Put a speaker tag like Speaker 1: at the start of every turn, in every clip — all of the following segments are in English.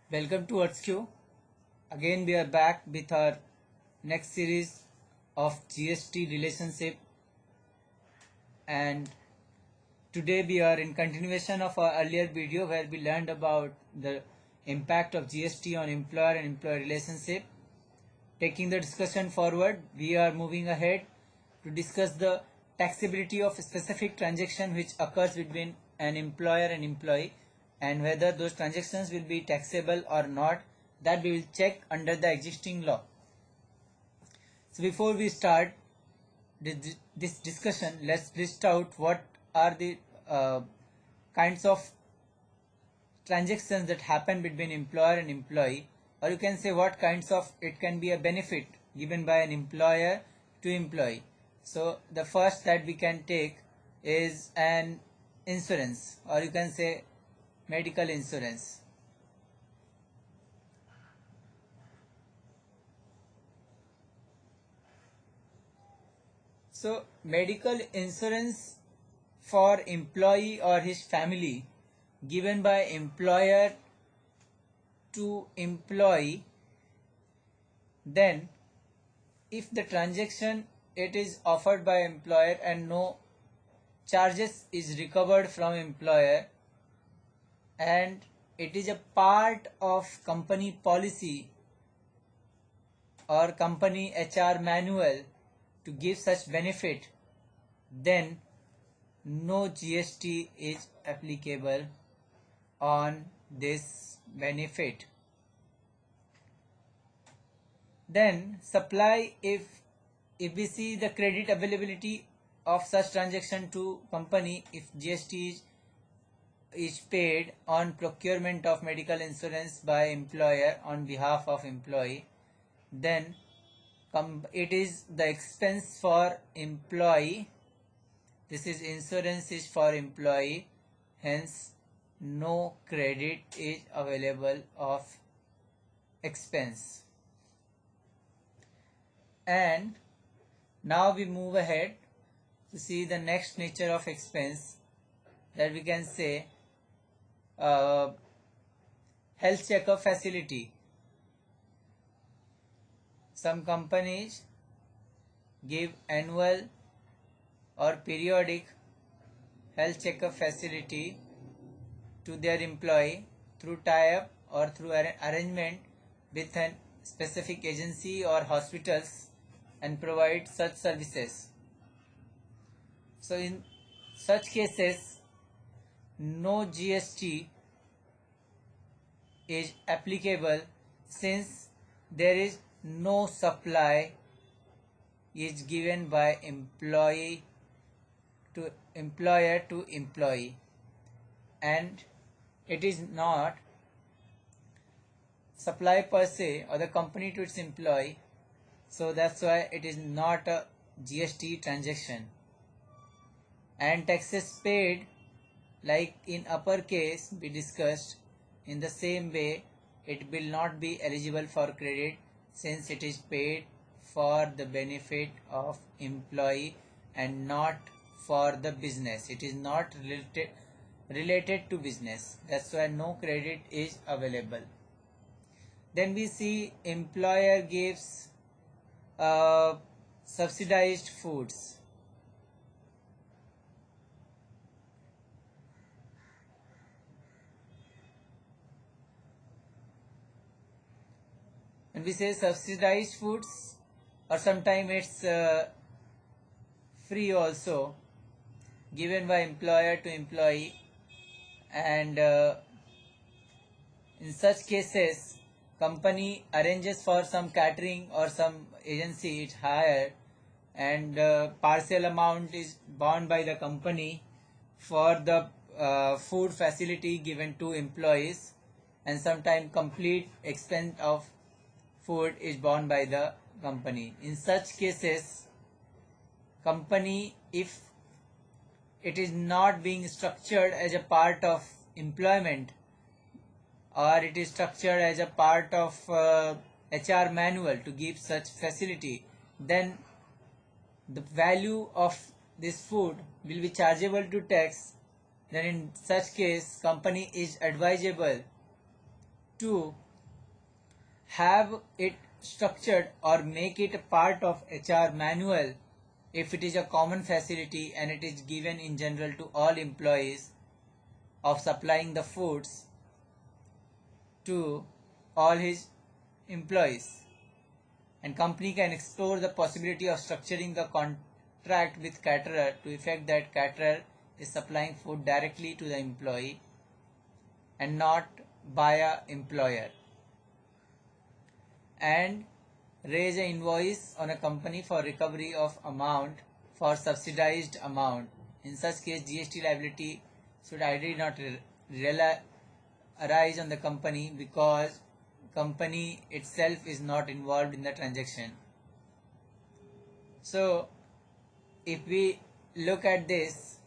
Speaker 1: Welcome to EarthQ. Again, we are back with our next series of GST relationship, and today we are in continuation of our earlier video where we learned about the impact of GST on employer and employee relationship. Taking the discussion forward, we are moving ahead to discuss the taxability of a specific transaction which occurs between an employer and employee, and whether those transactions will be taxable or not, that we will check under the existing law. So before we start this discussion, let's list out what are the kinds of transactions that happen between employer and employee, or you can say what kinds of it can be a benefit given by an employer to employee. So the first that we can take is an insurance, or you can say medical insurance. So medical insurance for employee or his family given by employer to employee, then if the transaction it is offered by employer and no charges is recovered from employer, and it is a part of company policy or company HR manual to give such benefit, then no GST is applicable on this benefit. Then supply, if we see the credit availability of such transaction to company, if GST is paid on procurement of medical insurance by employer on behalf of employee, then it is the expense for employee. This is insurance is for employee, hence no credit is available of expense. And now we move ahead to see the next nature of expense, that we can say health checkup facility. Some companies give annual or periodic health checkup facility to their employee through tie-up or through arrangement with a specific agency or hospitals and provide such services. So in such cases, no GST is applicable, since there is no supply is given by employer to employee, and it is not supply per se or the company to its employee, so that's why it is not a GST transaction. And taxes paid, like in upper case we discussed, in the same way it will not be eligible for credit, since it is paid for the benefit of employee and not for the business. It is not related to business, that's why no credit is available. Then we see employer gives subsidized foods. When we say subsidized foods, or sometimes it's free also, given by employer to employee, and in such cases company arranges for some catering or some agency it hired, and partial amount is borne by the company for the food facility given to employees, and sometimes complete expense of food is borne by the company. In such cases, company, if it is not being structured as a part of employment, or it is structured as a part of HR manual to give such facility, then the value of this food will be chargeable to tax. Then in such case company is advisable to have it structured or make it a part of HR manual if it is a common facility and it is given in general to all employees of supplying the foods to all his employees. And company can explore the possibility of structuring the contract with caterer to effect that caterer is supplying food directly to the employee and not via employer, and raise an invoice on a company for recovery of amount for subsidized amount. In such case, GST liability should ideally not arise on the company because company itself is not involved in the transaction. So if we look at this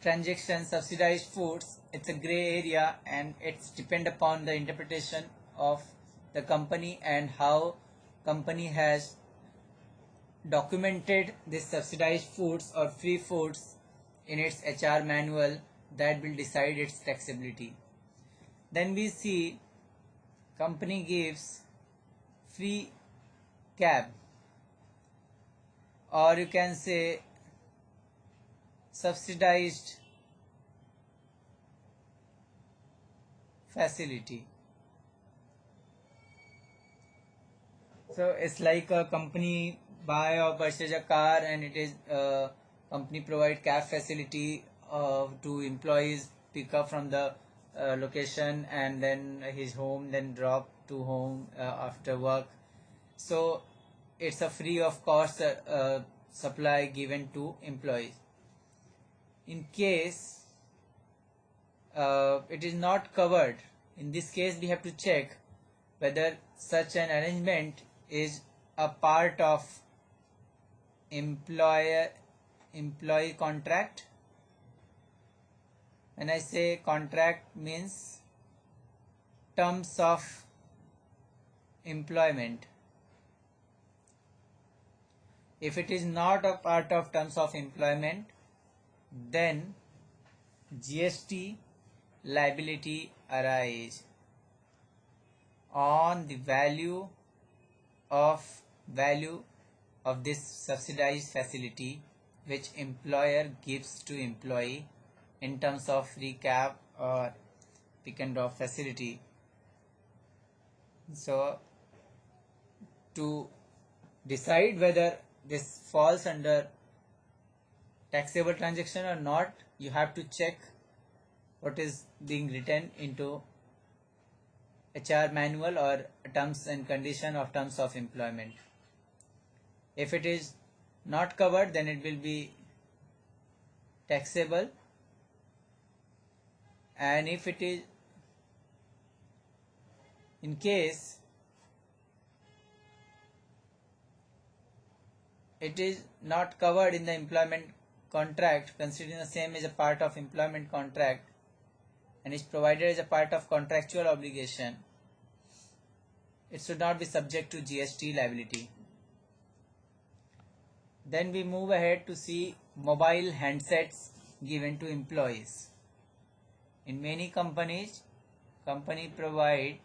Speaker 1: transaction, subsidized foods, it's a gray area and it's depend upon the interpretation of the company and how company has documented this subsidized foods or free foods in its HR manual that will decide its taxability. Then we see company gives free cab, or you can say subsidized facility. So it's like a company buy or purchase a car and it is company provide cab facility to employees, pick up from the location and then his home, then drop to home after work. So it's a free of cost supply given to employees. In case it is not covered, in this case we have to check whether such an arrangement is a part of employee contract. When I say contract, means terms of employment. If it is not a part of terms of employment, then GST liability arise on the value of this subsidized facility which employer gives to employee in terms of free cab or pick and drop facility. So to decide whether this falls under taxable transaction or not, you have to check what is being written into HR manual or terms and condition of terms of employment. If it is not covered, then it will be taxable, and if it is, in case it is not covered in the employment contract, considering the same as a part of employment contract and is provided as a part of contractual obligation, it should not be subject to GST liability. Then we move ahead to see mobile handsets given to employees. In many companies, company provide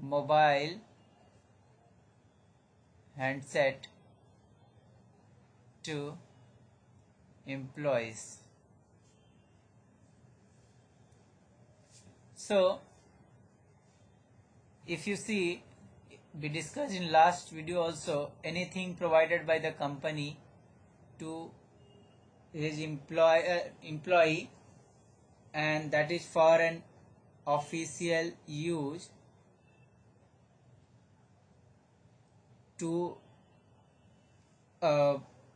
Speaker 1: mobile handset to employees. So if you see, we discussed in last video also, anything provided by the company to his employee and that is for an official use to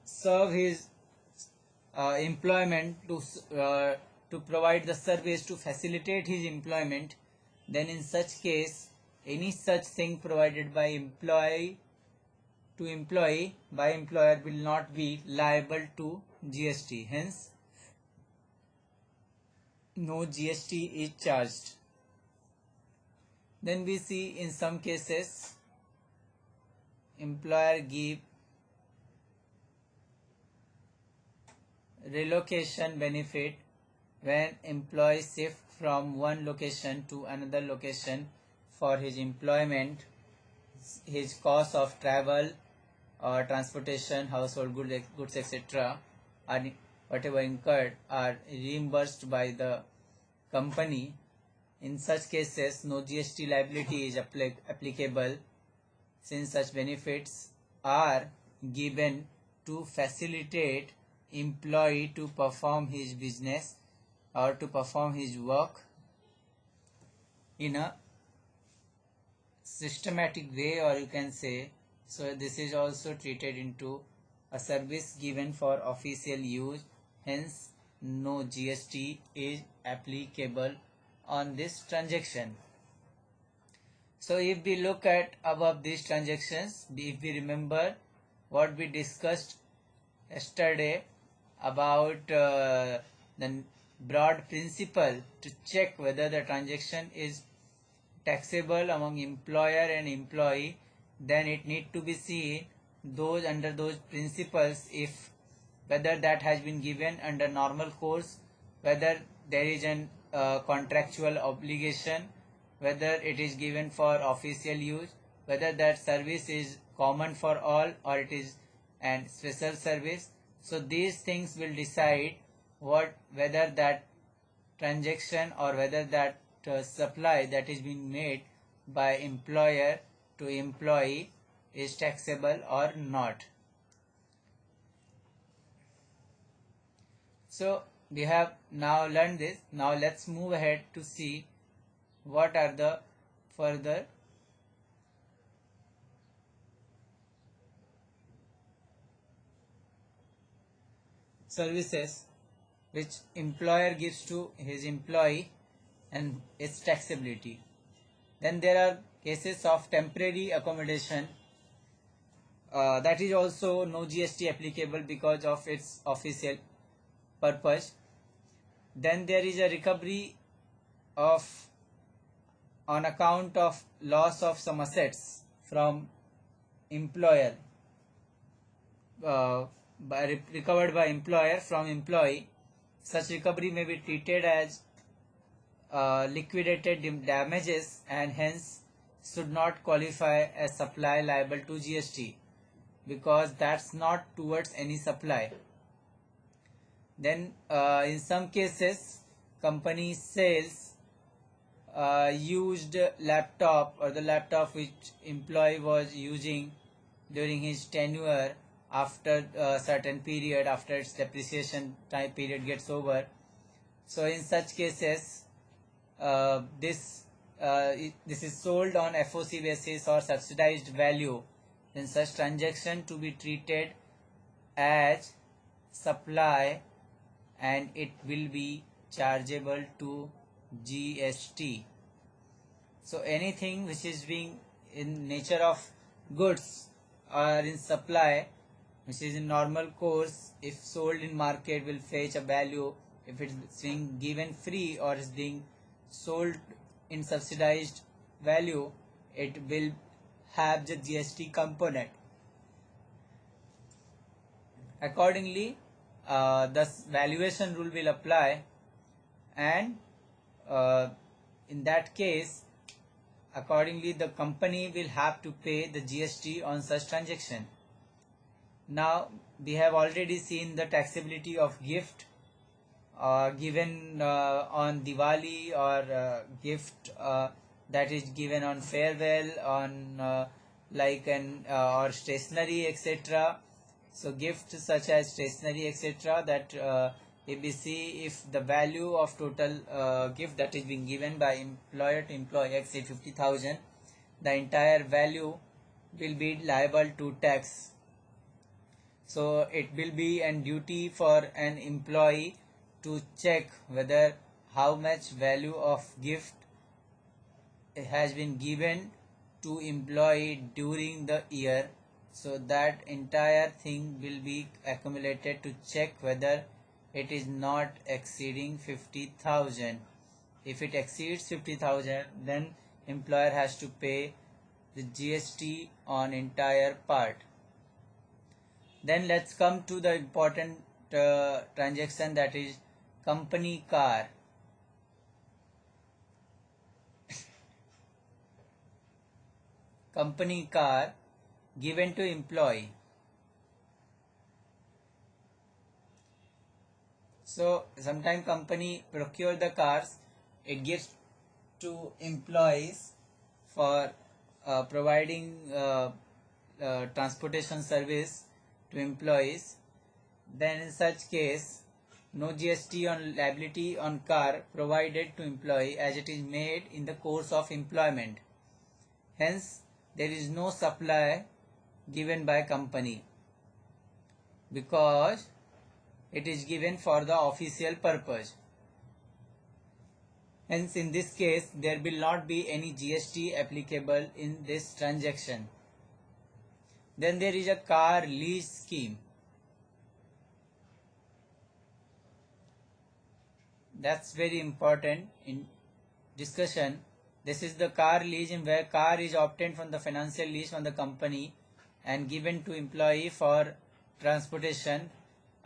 Speaker 1: serve his employment, to provide the service to facilitate his employment, then in such case any such thing provided by employee to employee by employer will not be liable to GST. Hence, no GST is charged. Then we see in some cases employer give relocation benefit when employee shift from one location to another location for his employment, his cost of travel or transportation, household goods etc. are whatever incurred are reimbursed by the company. In such cases, no GST liability is applicable, since such benefits are given to facilitate employee to perform his business or to perform his work in a systematic way, or you can say, so this is also treated into a service given for official use, hence no GST is applicable on this transaction. So if we look at above these transactions, if we remember what we discussed yesterday about the broad principle to check whether the transaction is taxable among employer and employee, then it need to be seen those under those principles, if whether that has been given under normal course, whether there is an contractual obligation, whether it is given for official use, whether that service is common for all or it is an special service. So these things will decide whether that transaction or whether that supply that is being made by employer to employee is taxable or not. So we have now learned this. Now let's move ahead to see what are the further services which employer gives to his employee and its taxability. Then there are cases of temporary accommodation, that is also no GST applicable because of its official purpose. Then there is a recovery of on account of loss of some assets from employer, recovered by employer from employee. Such recovery may be treated as liquidated damages and hence should not qualify as supply liable to GST, because that's not towards any supply. Then in some cases, company sells used laptop or the laptop which employee was using during his tenure after a certain period, after its depreciation time period gets over. So in such cases, this is sold on FOC basis or subsidized value, then such transaction to be treated as supply and it will be chargeable to GST. So anything which is being in nature of goods or in supply, which is in normal course, if sold in market will fetch a value. If it's being given free or is being sold in subsidized value, it will have the GST component. Accordingly, thus valuation rule will apply, and in that case, accordingly the company will have to pay the GST on such transaction. Now we have already seen the taxability of gift given on Diwali, or gift that is given on farewell, on like an or stationery etc. So gifts such as stationery etc., that if we see, if the value of total gift that is being given by employer to employee exceed 50,000, the entire value will be liable to tax. So it will be an duty for an employee to check whether how much value of gift has been given to employee during the year. So that entire thing will be accumulated to check whether it is not exceeding 50,000. If it exceeds 50,000, then employer has to pay the GST on entire part. Then let's come to the important transaction, that is company car. company car given to employee. So sometimes company procure the cars, it gives to employees for providing transportation service to employees. Then in such case, no GST on liability on car provided to employee as it is made in the course of employment. Hence, there is no supply given by company because it is given for the official purpose. Hence, in this case, there will not be any GST applicable in this transaction. Then there is a car lease scheme. That's very important in discussion. This is the car lease in where car is obtained from the financial lease from the company and given to employee for transportation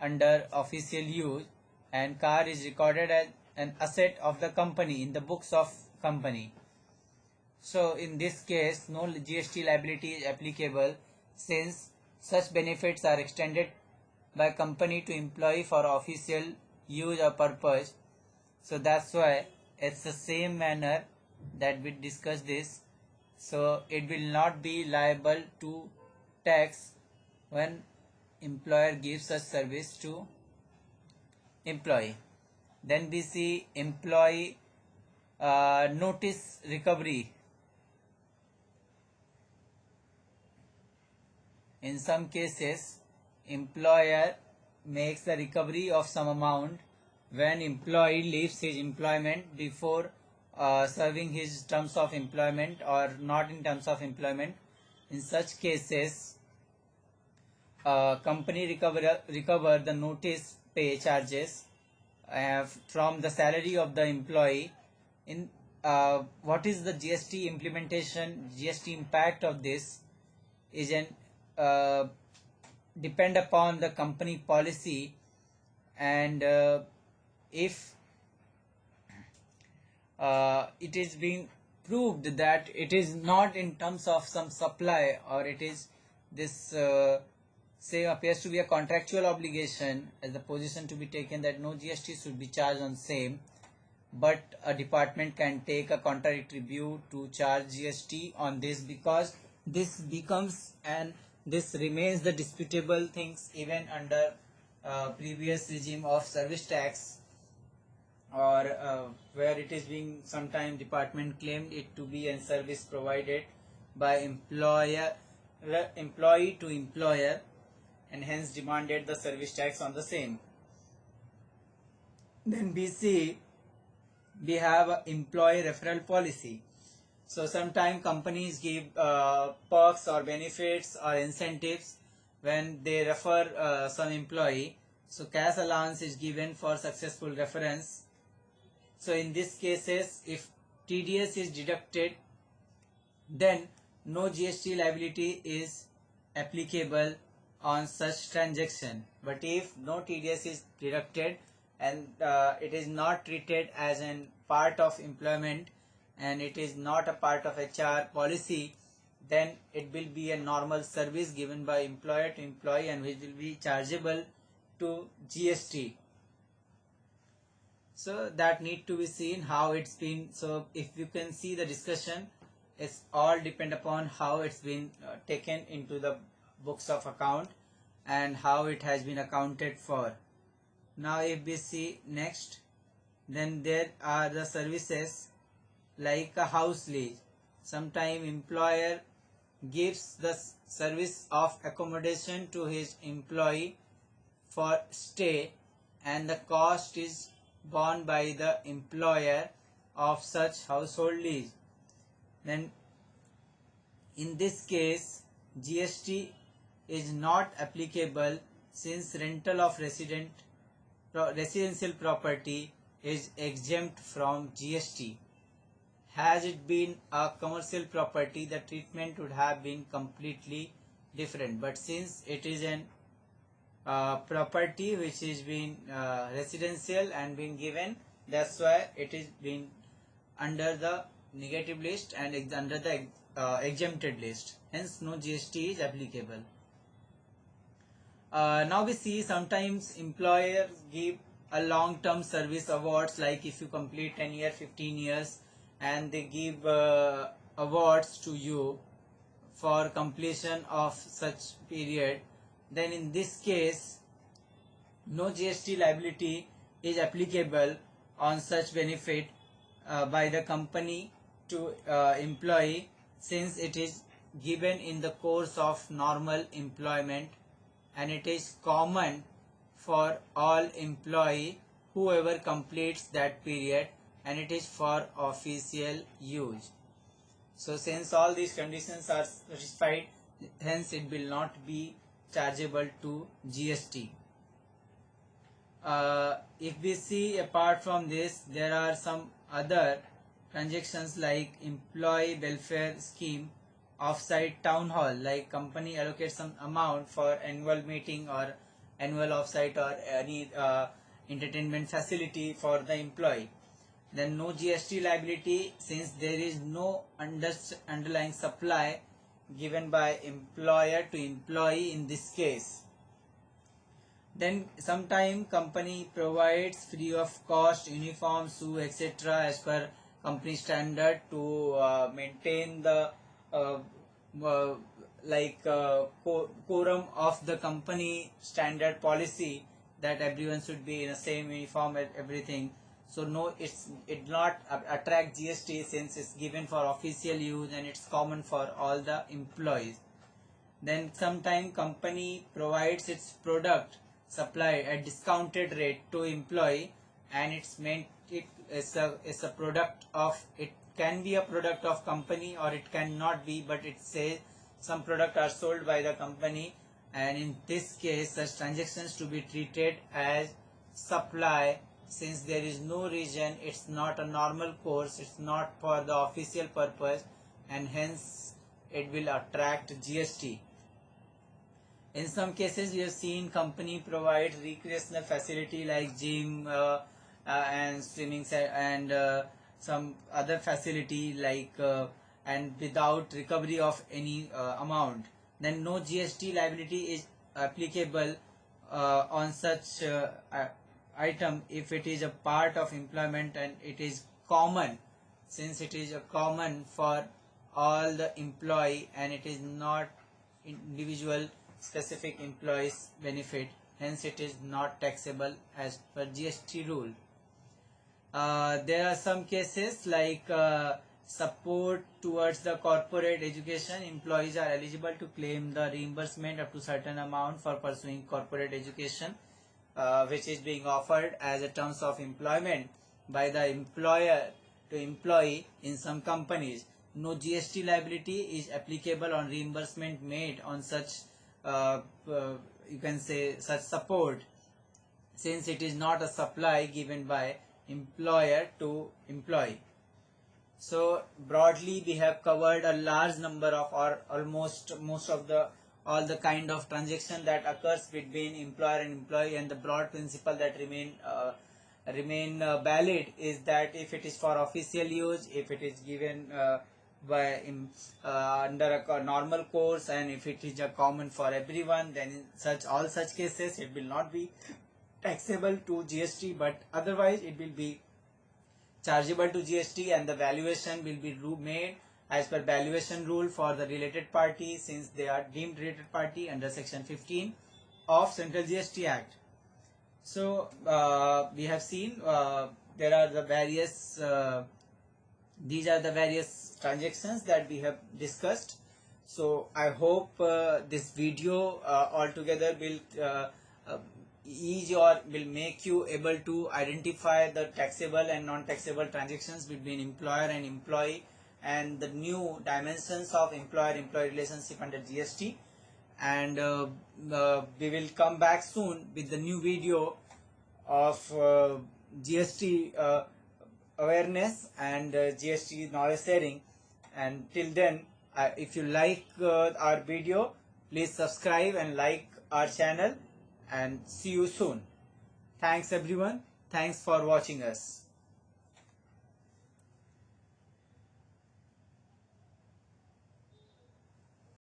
Speaker 1: under official use, and car is recorded as an asset of the company in the books of company. So in this case, no GST liability is applicable since such benefits are extended by company to employee for official use or purpose. So that's why it's the same manner that we discussed this. So it will not be liable to tax when employer gives such service to employee. Then we see employee notice recovery. In some cases, employer makes the recovery of some amount when employee leaves his employment before serving his terms of employment or not in terms of employment. In such cases, company recover the notice pay charges from the salary of the employee. In what is the GST implementation, GST impact of this is an depend upon the company policy, and if it is being proved that it is not in terms of some supply, or it is this say appears to be a contractual obligation as the position to be taken that no GST should be charged on same, but a department can take a contradictory view to charge GST on this, because this becomes and this remains the disputable things even under previous regime of service tax, or where it is being sometime department claimed it to be a service provided by employee to employer, and hence demanded the service tax on the same. Then we have a employee referral policy. So sometimes companies give perks or benefits or incentives when they refer some employee. So cash allowance is given for successful reference. So in these cases, if TDS is deducted, then no GST liability is applicable on such transaction. But if no TDS is deducted and it is not treated as an part of employment and it is not a part of HR policy, then it will be a normal service given by employer to employee and which will be chargeable to GST. So that need to be seen how it's been. So if you can see the discussion, it's all depend upon how it's been taken into the books of account and how it has been accounted for. Now if we see next, then there are the services like a house lease. Sometime employer gives the service of accommodation to his employee for stay, and the cost is borne by the employer of such household lease. Then in this case, GST is not applicable since rental of residential property is exempt from GST. Has it been a commercial property, the treatment would have been completely different. But since it is an property which is being residential and being given, that's why it is being under the negative list and under the exempted list. Hence, no GST is applicable. Now we see sometimes employers give a long-term service awards, like if you complete 10 years, 15 years, and they give awards to you for completion of such period. Then in this case, no GST liability is applicable on such benefit by the company to employee, since it is given in the course of normal employment and it is common for all employee whoever completes that period, and it is for official use. So since all these conditions are satisfied, hence it will not be chargeable to GST. If we see apart from this, there are some other transactions like employee welfare scheme, offsite town hall, like company allocates some amount for annual meeting or annual offsite or any entertainment facility for the employee. Then no GST liability, since there is no underlying supply given by employer to employee in this case. Then sometime company provides free of cost uniform, shoe, etc. as per company standard to maintain the quorum of the company standard policy, that everyone should be in the same uniform and everything. So no, it not attract GST, since it's given for official use and it's common for all the employees. Then sometime company provides its product supply at discounted rate to employee, and it's meant it is a product of, it can be a product of company or it cannot be, but it says some product are sold by the company, and in this case such transactions to be treated as supply, since there is no reason, it's not a normal course, it's not for the official purpose, and hence it will attract GST. In some cases we have seen company provide recreational facility like gym and swimming and some other facility like and without recovery of any amount. Then no GST liability is applicable on such item if it is a part of employment and it is common, since it is a common for all the employee and it is not individual specific employees benefit, hence it is not taxable as per GST rule. There are some cases like support towards the corporate education. Employees are eligible to claim the reimbursement up to certain amount for pursuing corporate education, which is being offered as a terms of employment by the employer to employee in some companies. No GST liability is applicable on reimbursement made on such you can say such support, since it is not a supply given by employer to employee. So broadly we have covered a large number of, or almost most of the all the kind of transaction that occurs between employer and employee, and the broad principle that remain valid is that if it is for official use, if it is given by under a normal course, and if it is a common for everyone, then in all such cases it will not be taxable to GST, but otherwise it will be chargeable to GST, and the valuation will be made as per valuation rule for the related party, since they are deemed related party under section 15 of Central GST Act. So we have seen there are the various these are the various transactions that we have discussed. So I hope this video altogether will ease or will make you able to identify the taxable and non-taxable transactions between employer and employee, and the new dimensions of employer-employee relationship under GST. And we will come back soon with the new video of GST awareness and GST knowledge sharing. And till then, if you like our video, please subscribe and like our channel, and see you soon. Thanks everyone. Thanks for watching us.